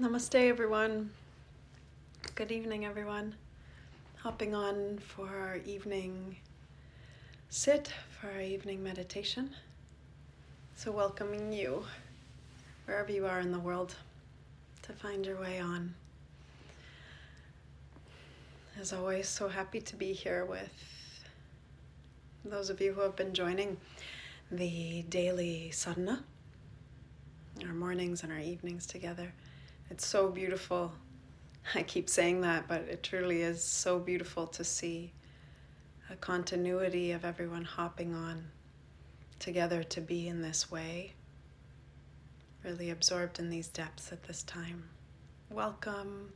Namaste, everyone. Good evening, everyone. Hopping on for our evening sit, for our evening meditation. So welcoming you, wherever you are in the world, to find your way on. As always, so happy to be here with those of you who have been joining the daily sadhana, our mornings and our evenings together. It's so beautiful. I keep saying that, but it truly is so beautiful to see a continuity of everyone hopping on together to be in this way, really absorbed in these depths at this time. Welcome.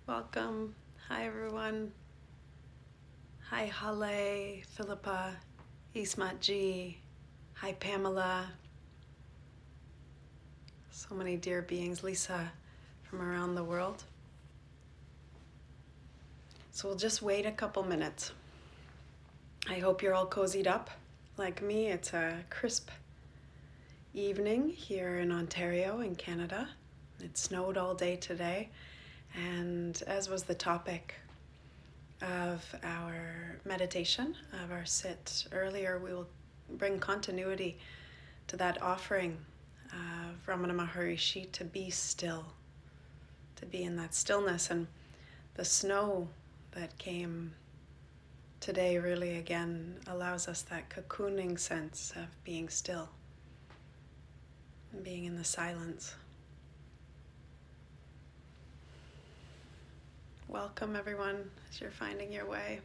Welcome. Hi, everyone. Hi, Hale, Philippa, Ismat G. Hi, Pamela. So many dear beings. Lisa from around the world. So we'll just wait a couple minutes. I hope you're all cozied up like me. It's a crisp evening here in Ontario in Canada. It snowed all day today, and as was the topic of our meditation, of our sit earlier, we will bring continuity to that offering of Ramana Maharishi to be still, to be in that stillness. And the snow that came today really again allows us that cocooning sense of being still and being in the silence. Welcome, everyone, as you're finding your way.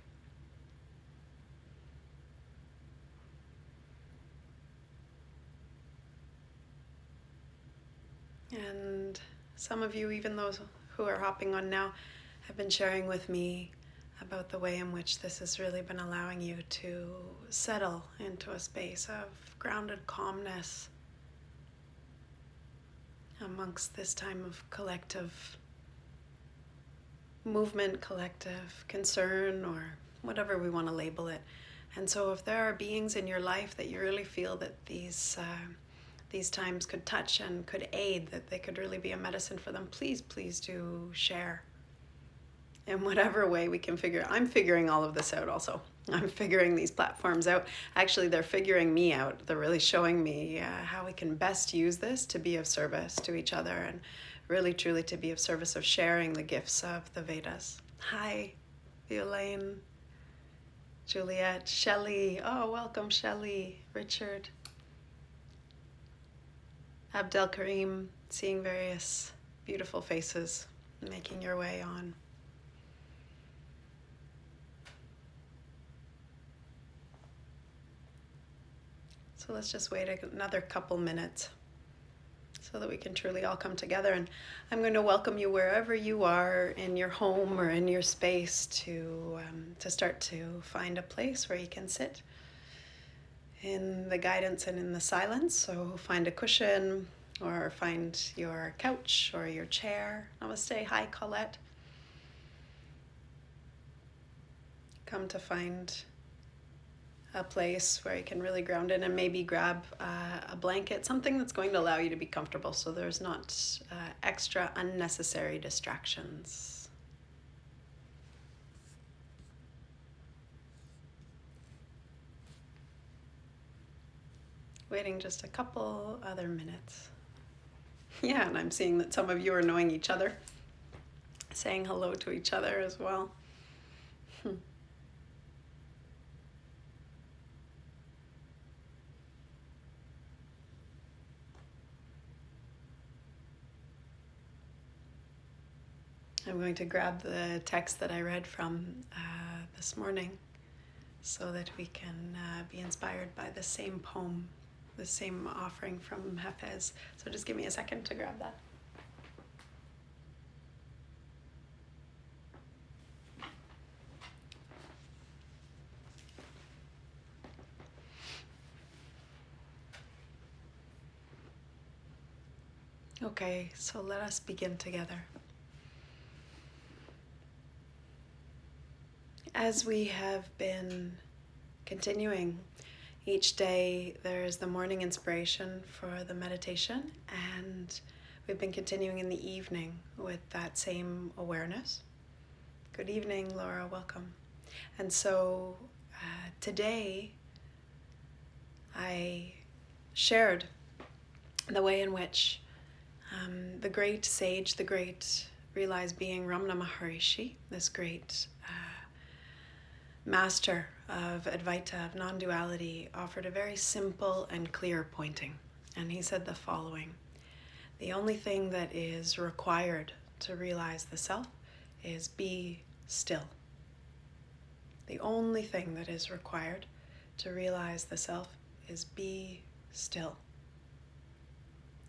And some of you, even those who are hopping on now, have been sharing with me about the way in which this has really been allowing you to settle into a space of grounded calmness amongst this time of collective movement, collective concern, or whatever we want to label it. And so if there are beings in your life that you really feel that these times could touch and could aid, that they could really be a medicine for them, please do share in whatever way we can figure. I'm figuring all of this out also. I'm figuring these platforms out. Actually, they're figuring me out. They're really showing me how we can best use this to be of service to each other, and really truly to be of service of sharing the gifts of the Vedas. Hi, Violaine, Juliet, Shelley. Oh, welcome, Shelley, Richard, Abdel Karim, seeing various beautiful faces, making your way on. So let's just wait another couple minutes so that we can truly all come together. And I'm going to welcome you wherever you are in your home or in your space to start to find a place where you can sit in the guidance and in the silence. So find a cushion or find your couch or your chair. Namaste. Hi, Colette. Come to find a place where you can really ground in, and maybe grab a blanket, something that's going to allow you to be comfortable so there's not extra unnecessary distractions. Waiting just a couple other minutes. Yeah, and I'm seeing that some of you are knowing each other, saying hello to each other as well. I'm going to grab the text that I read from this morning so that we can be inspired by the same poem, the same offering from Hafez. So just give me a second to grab that. Okay, so let us begin together. As we have been continuing, each day there is the morning inspiration for the meditation, and We've been continuing in the evening with that same awareness. Good evening, Laura, welcome. And so today I shared the way in which the great sage, the great realized being Ramana Maharishi, this great master of Advaita, of non-duality, offered a very simple and clear pointing. And he said the following: the only thing that is required to realize the self is be still. The only thing that is required to realize the self is be still.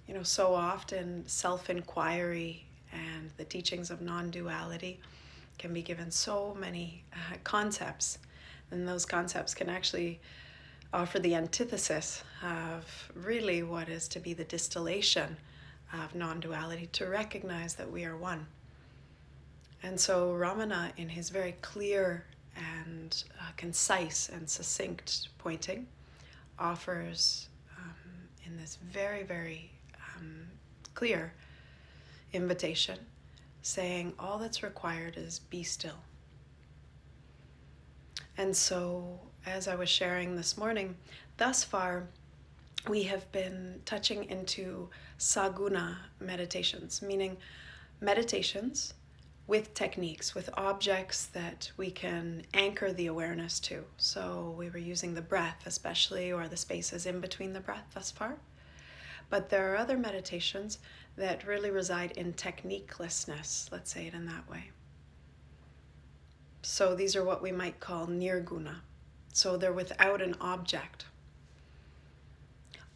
You know, so often self-inquiry and the teachings of non-duality can be given so many concepts, and those concepts can actually offer the antithesis of really what is to be the distillation of non-duality, to recognize that we are one. And so Ramana, in his very clear and concise and succinct pointing, offers in this very, very clear invitation, saying all that's required is be still. And so, as I was sharing this morning, thus far we have been touching into saguna meditations, meaning meditations with techniques, with objects that we can anchor the awareness to. So we were using the breath especially, or the spaces in between the breath thus far. But there are other meditations that really reside in techniquelessness, let's say it in that way. So these are what we might call nirguna. So they're without an object.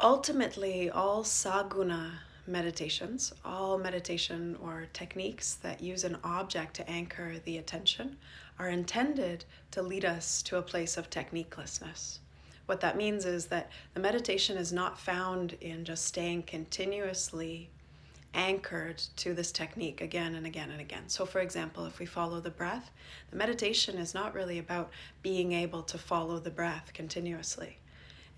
Ultimately, all saguna meditations, all meditation or techniques that use an object to anchor the attention, are intended to lead us to a place of techniquelessness. What that means is that the meditation is not found in just staying continuously anchored to this technique again and again and again. So for example, if we follow the breath, the meditation is not really about being able to follow the breath continuously.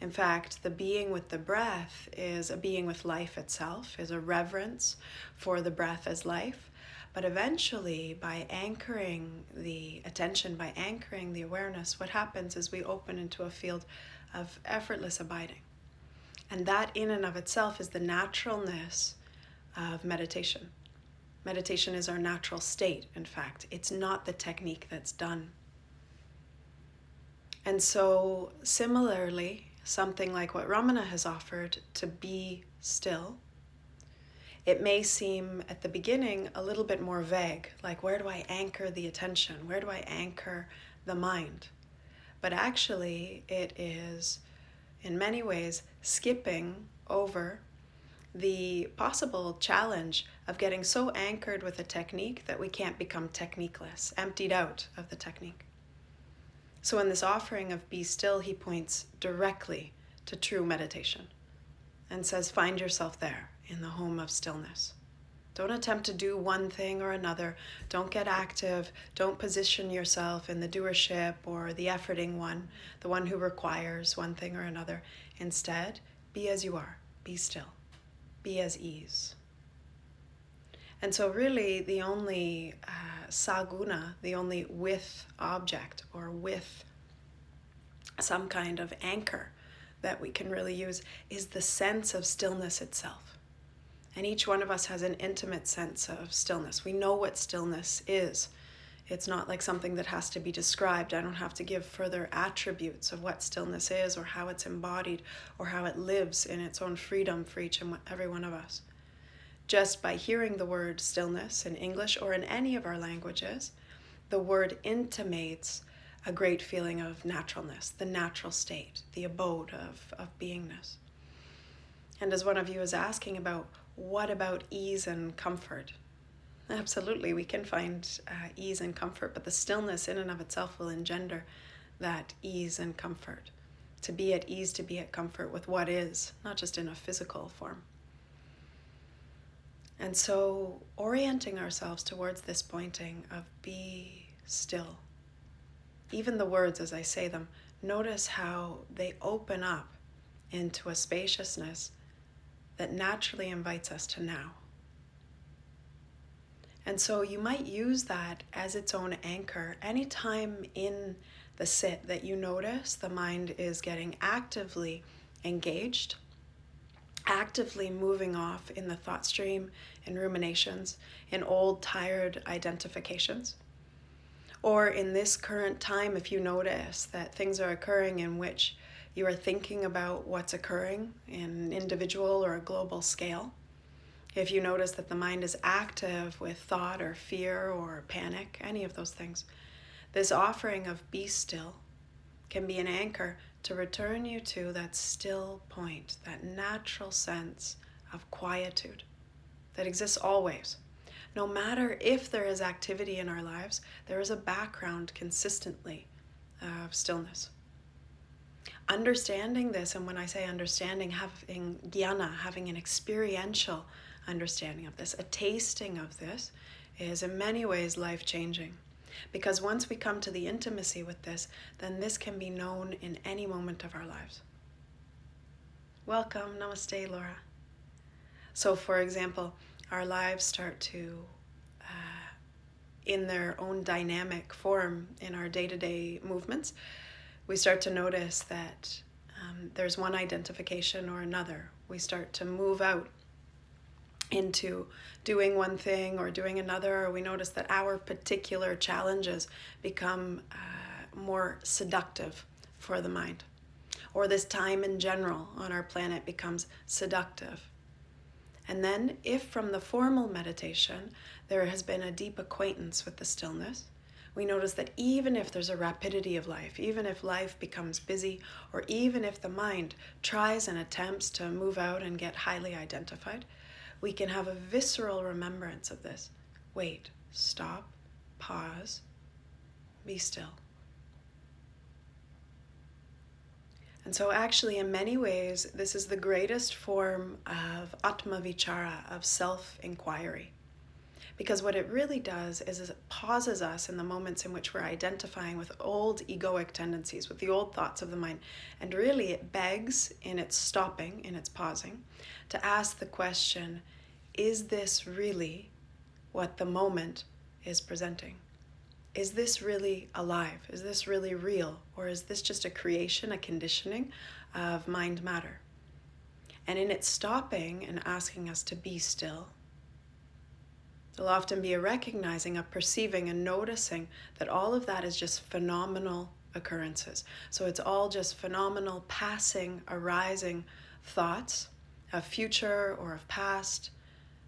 In fact, the being with the breath is a being with life itself, is a reverence for the breath as life. But eventually, by anchoring the attention, by anchoring the awareness, what happens is we open into a field of effortless abiding. And that in and of itself is the naturalness of meditation. Meditation is our natural state, in fact. It's not the technique that's done. And so, similarly, something like what Ramana has offered, to be still, it may seem at the beginning a little bit more vague, like where do I anchor the attention? Where do I anchor the mind? But actually it is in many ways skipping over the possible challenge of getting so anchored with a technique that we can't become techniqueless, emptied out of the technique. So in this offering of be still, he points directly to true meditation and says, find yourself there in the home of stillness. Don't attempt to do one thing or another. Don't get active. Don't position yourself in the doership or the efforting one, the one who requires one thing or another. Instead, be as you are. Be still. Be as ease. And so really the only saguna, the only with object or with some kind of anchor that we can really use is the sense of stillness itself. And each one of us has an intimate sense of stillness. We know what stillness is. It's not like something that has to be described. I don't have to give further attributes of what stillness is or how it's embodied or how it lives in its own freedom for each and every one of us. Just by hearing the word stillness in English or in any of our languages, the word intimates a great feeling of naturalness, the natural state, the abode of beingness. And as one of you is asking about, what about ease and comfort? Absolutely, we can find ease and comfort, but the stillness in and of itself will engender that ease and comfort. To be at ease, to be at comfort with what is, not just in a physical form. And so orienting ourselves towards this pointing of be still. Even the words as I say them, notice how they open up into a spaciousness that naturally invites us to now. And so you might use that as its own anchor. Anytime in the sit that you notice the mind is getting actively engaged, actively moving off in the thought stream, in ruminations, in old tired identifications. Or in this current time, if you notice that things are occurring in which you are thinking about what's occurring in an individual or a global scale, if you notice that the mind is active with thought or fear or panic, any of those things, this offering of be still can be an anchor to return you to that still point, that natural sense of quietude that exists always. No matter if there is activity in our lives, there is a background consistently of stillness. Understanding this, and when I say understanding, having jnana, having an experiential understanding of this, a tasting of this, is in many ways life-changing. Because once we come to the intimacy with this, then this can be known in any moment of our lives. Welcome, namaste, Laura. So for example, our lives start to, in their own dynamic form in our day-to-day movements, we start to notice that there's one identification or another. We start to move out into doing one thing or doing another, or we notice that our particular challenges become more seductive for the mind, or this time in general on our planet becomes seductive. And then if from the formal meditation there has been a deep acquaintance with the stillness, we notice that even if there's a rapidity of life, even if life becomes busy, or even if the mind tries and attempts to move out and get highly identified, we can have a visceral remembrance of this. Wait, stop, pause, be still. And so actually in many ways, this is the greatest form of atma vichara, of self-inquiry. Because what it really does is it pauses us in the moments in which we're identifying with old egoic tendencies, with the old thoughts of the mind. And really it begs in its stopping, in its pausing, to ask the question, is this really what the moment is presenting? Is this really alive? Is this really real? Or is this just a creation, a conditioning of mind matter? And in its stopping and asking us to be still, there'll often be a recognizing, a perceiving, and noticing that all of that is just phenomenal occurrences. So it's all just phenomenal, passing, arising thoughts of future or of past,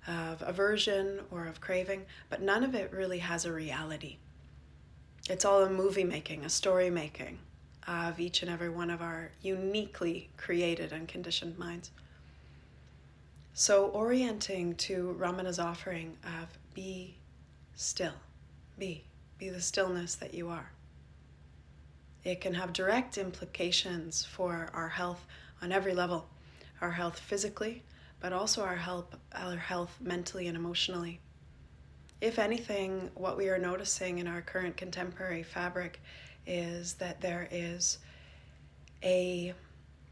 of aversion or of craving, but none of it really has a reality. It's all a movie making, a story making of each and every one of our uniquely created and conditioned minds. So orienting to Ramana's offering of be still, be the stillness that you are. It can have direct implications for our health on every level, our health physically, but also our health mentally and emotionally. If anything, what we are noticing in our current contemporary fabric is that there is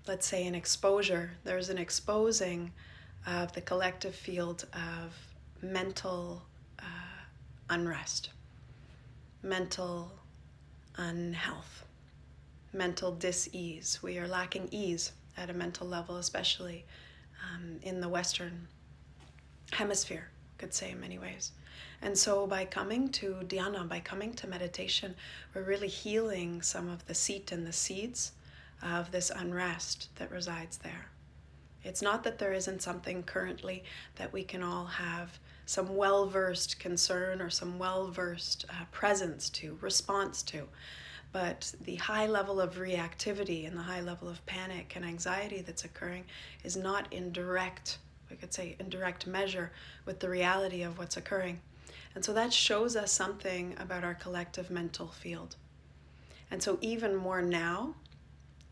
let's say an exposure, there's an exposing of the collective field of mental unrest, mental unhealth, mental dis-ease. We are lacking ease at a mental level, especially in the Western hemisphere, could say in many ways. And so by coming to dhyana, by coming to meditation, we're really healing some of the seat and the seeds of this unrest that resides there. It's not that there isn't something currently that we can all have some well-versed concern or some well-versed presence to, response to, but the high level of reactivity and the high level of panic and anxiety that's occurring is not in direct, we could say, in direct measure with the reality of what's occurring. And so that shows us something about our collective mental field. And so even more now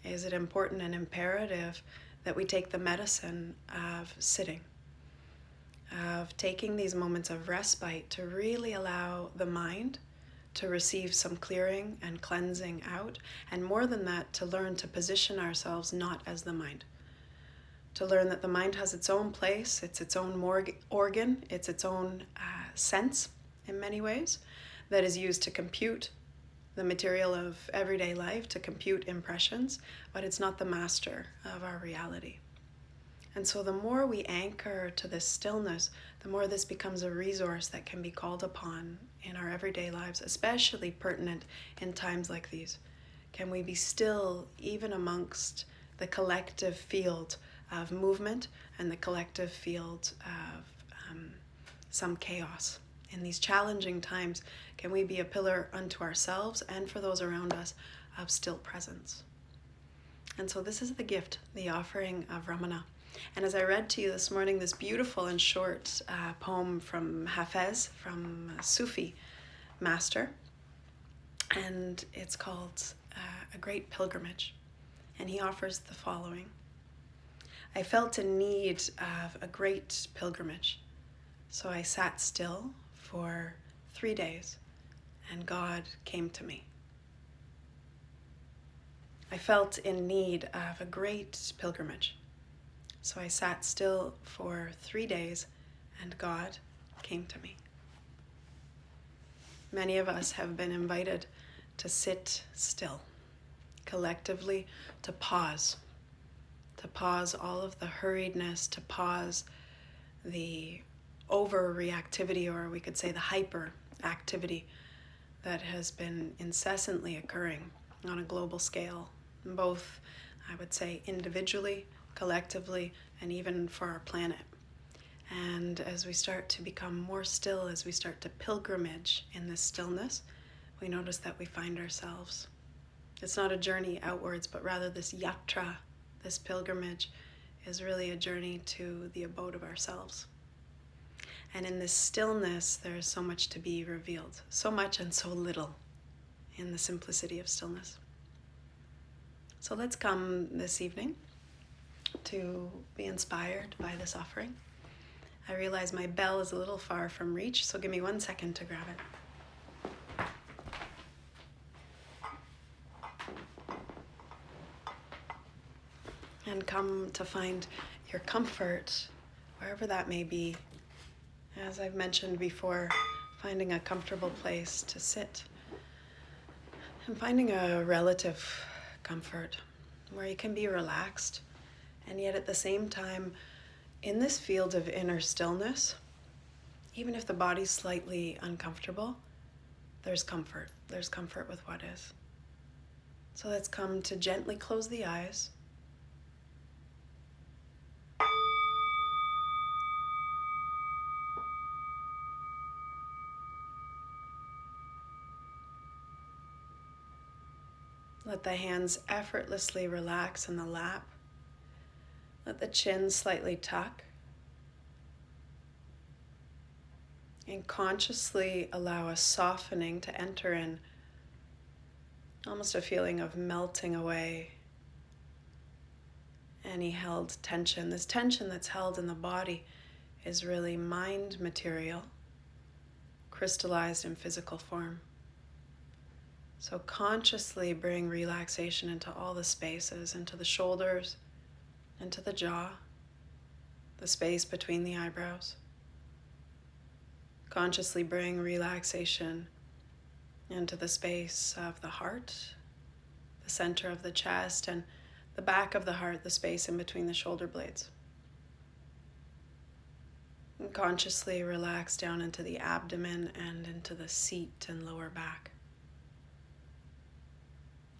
is it important and imperative that we take the medicine of sitting, of taking these moments of respite to really allow the mind to receive some clearing and cleansing out, and more than that, to learn to position ourselves not as the mind. To learn that the mind has its own place, it's its own organ, it's its own sense, in many ways, that is used to compute the material of everyday life, to compute impressions, but it's not the master of our reality. And so the more we anchor to this stillness, the more this becomes a resource that can be called upon in our everyday lives, especially pertinent in times like these. Can we be still even amongst the collective field of movement and the collective field of some chaos? In these challenging times, can we be a pillar unto ourselves and for those around us of still presence? And so this is the gift, the offering of Ramana. And as I read to you this morning, this beautiful and short poem from Hafez, from a Sufi master, and it's called A Great Pilgrimage. And he offers the following: I felt in need of a great pilgrimage, so I sat still for 3 days, and God came to me. I felt in need of a great pilgrimage, so I sat still for 3 days, and God came to me. Many of us have been invited to sit still, collectively to pause all of the hurriedness, to pause the overreactivity, or we could say the hyperactivity that has been incessantly occurring on a global scale, both, I would say, individually, collectively, and even for our planet. And as we start to become more still, as we start to pilgrimage in this stillness, we notice that we find ourselves. It's not a journey outwards, but rather this yatra, this pilgrimage, is really a journey to the abode of ourselves. And in this stillness, there is so much to be revealed, so much and so little in the simplicity of stillness. So let's come this evening to be inspired by this offering. I realize my bell is a little far from reach, so give me 1 second to grab it. And come to find your comfort, wherever that may be. As I've mentioned before, finding a comfortable place to sit and finding a relative comfort where you can be relaxed, and yet at the same time, in this field of inner stillness, even if the body's slightly uncomfortable, there's comfort. There's comfort with what is. So let's come to gently close the eyes. Let the hands effortlessly relax in the lap. Let the chin slightly tuck. And consciously allow a softening to enter in, almost a feeling of melting away any held tension. This tension that's held in the body is really mind material, crystallized in physical form. So consciously bring relaxation into all the spaces, into the shoulders, into the jaw, the space between the eyebrows. Consciously bring relaxation into the space of the heart, the center of the chest, and the back of the heart, the space in between the shoulder blades. And consciously relax down into the abdomen and into the seat and lower back.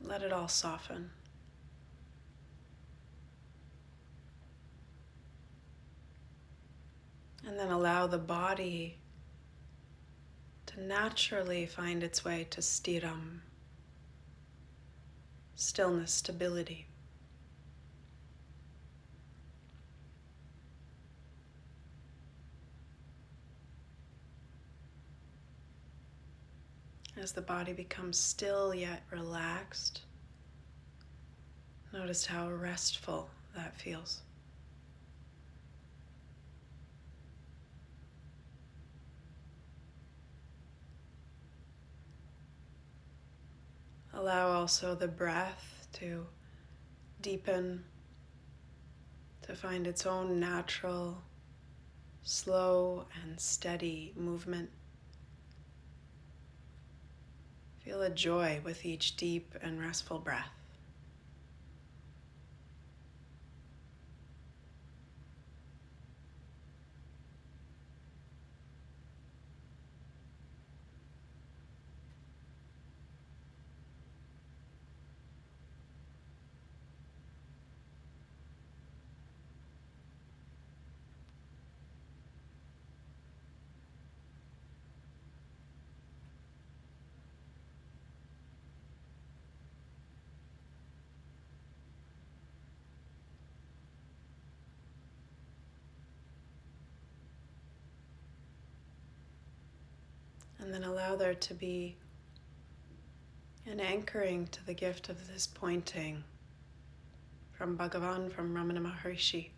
Let it all soften. And then allow the body to naturally find its way to stiram, stillness, stability. As the body becomes still yet relaxed, notice how restful that feels. Allow also the breath to deepen, to find its own natural, slow and steady movement. Feel a joy with each deep and restful breath. And then allow there to be an anchoring to the gift of this pointing from Bhagavan, from Ramana Maharishi.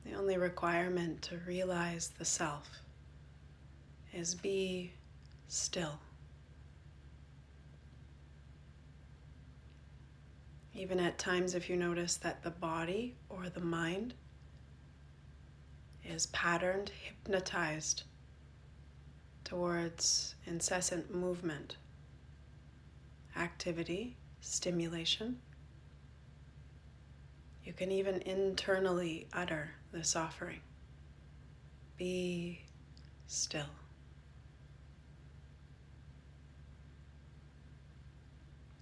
The only requirement to realize the self is be still. Even at times, if you notice that the body or the mind is patterned, hypnotized towards incessant movement, activity, stimulation, you can even internally utter this offering. Be still.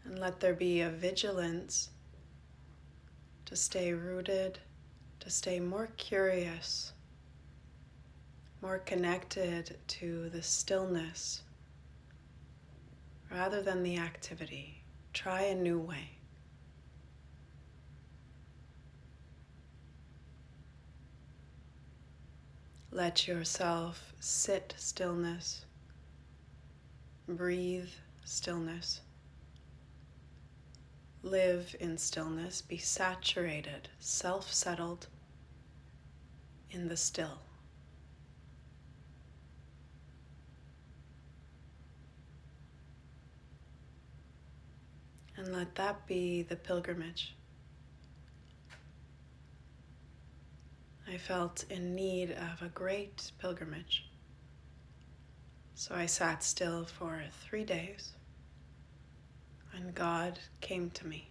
And let there be a vigilance to stay rooted, to stay more curious, more connected to the stillness rather than the activity. Try a new way. Let yourself sit stillness, breathe stillness, live in stillness, be saturated, self-settled in the still. And let that be the pilgrimage. I felt in need of a great pilgrimage. So I sat still for 3 days, and God came to me.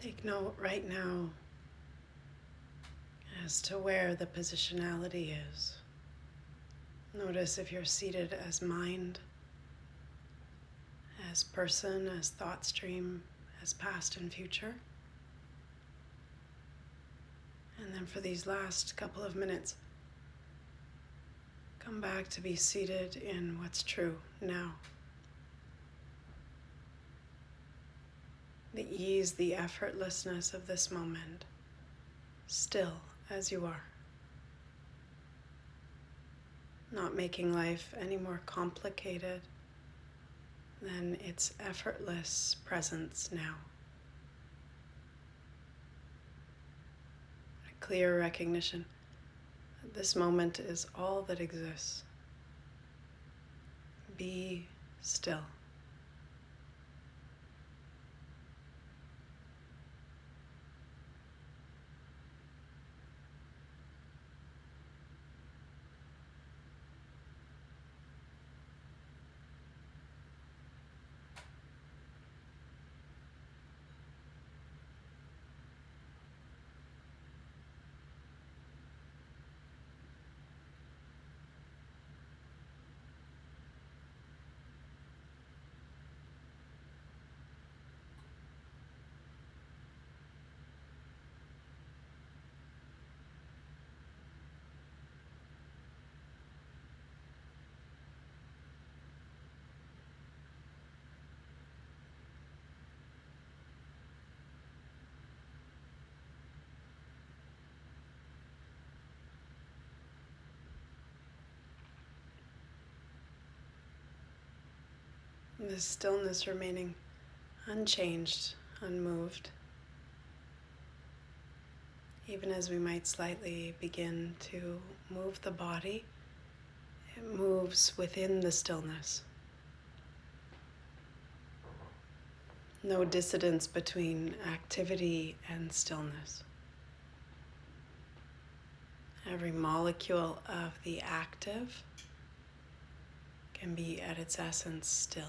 Take note right now as to where the positionality is. Notice if you're seated as mind, as person, as thought stream, as past and future. And then for these last couple of minutes, come back to be seated in what's true now. The ease, the effortlessness of this moment, still as you are. Not making life any more complicated than its effortless presence now. A clear recognition that this moment is all that exists. Be still. This stillness remaining unchanged, unmoved, even as we might slightly begin to move the body, it moves within the stillness. No dissidence between activity and stillness. Every molecule of the active can be at its essence still,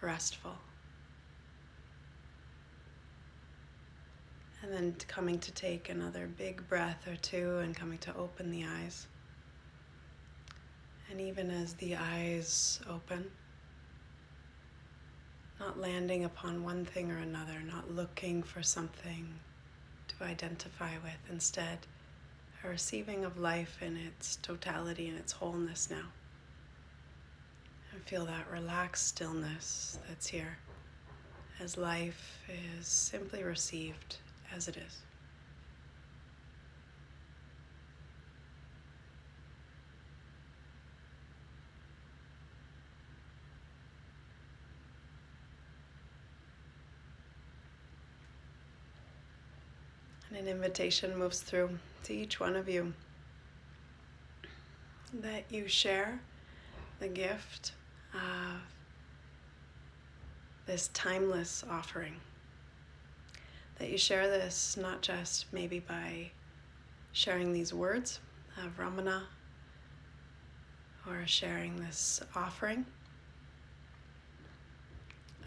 restful. And then coming to take another big breath or two and coming to open the eyes. And even as the eyes open, not landing upon one thing or another, not looking for something to identify with, instead a receiving of life in its totality and its wholeness now. And feel that relaxed stillness that's here as life is simply received as it is. And an invitation moves through to each one of you that you share the gift of this timeless offering. That you share this not just maybe by sharing these words of Ramana or sharing this offering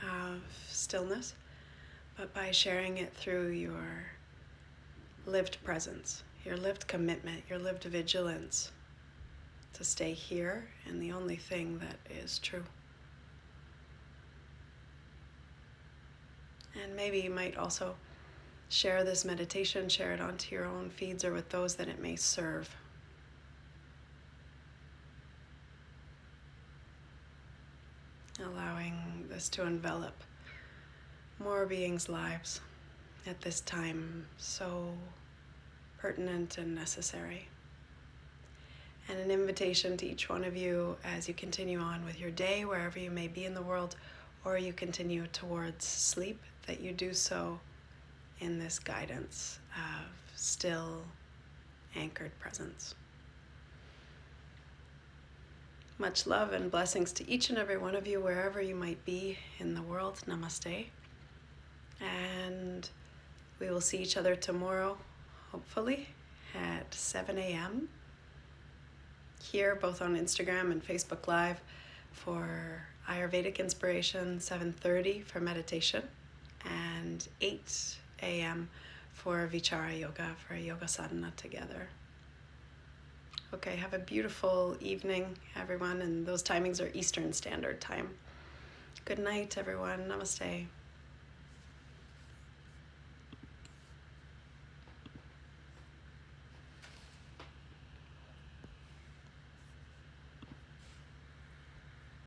of stillness, but by sharing it through your lived presence, your lived commitment, your lived vigilance to stay here in the only thing that is true. And maybe you might also share this meditation, share it onto your own feeds or with those that it may serve. Allowing this to envelop more beings' lives at this time, so pertinent and necessary. And an invitation to each one of you as you continue on with your day, wherever you may be in the world, or you continue towards sleep, that you do so in this guidance of still, anchored presence. Much love and blessings to each and every one of you, wherever you might be in the world. Namaste. And we will see each other tomorrow, hopefully, at 7 a.m. here, both on Instagram and Facebook Live for Ayurvedic inspiration, 7:30 for meditation. and 8 a.m. for Vichara Yoga, for a yoga sadhana together. Okay, have a beautiful evening, everyone, and those timings are Eastern Standard Time. Good night, everyone. Namaste.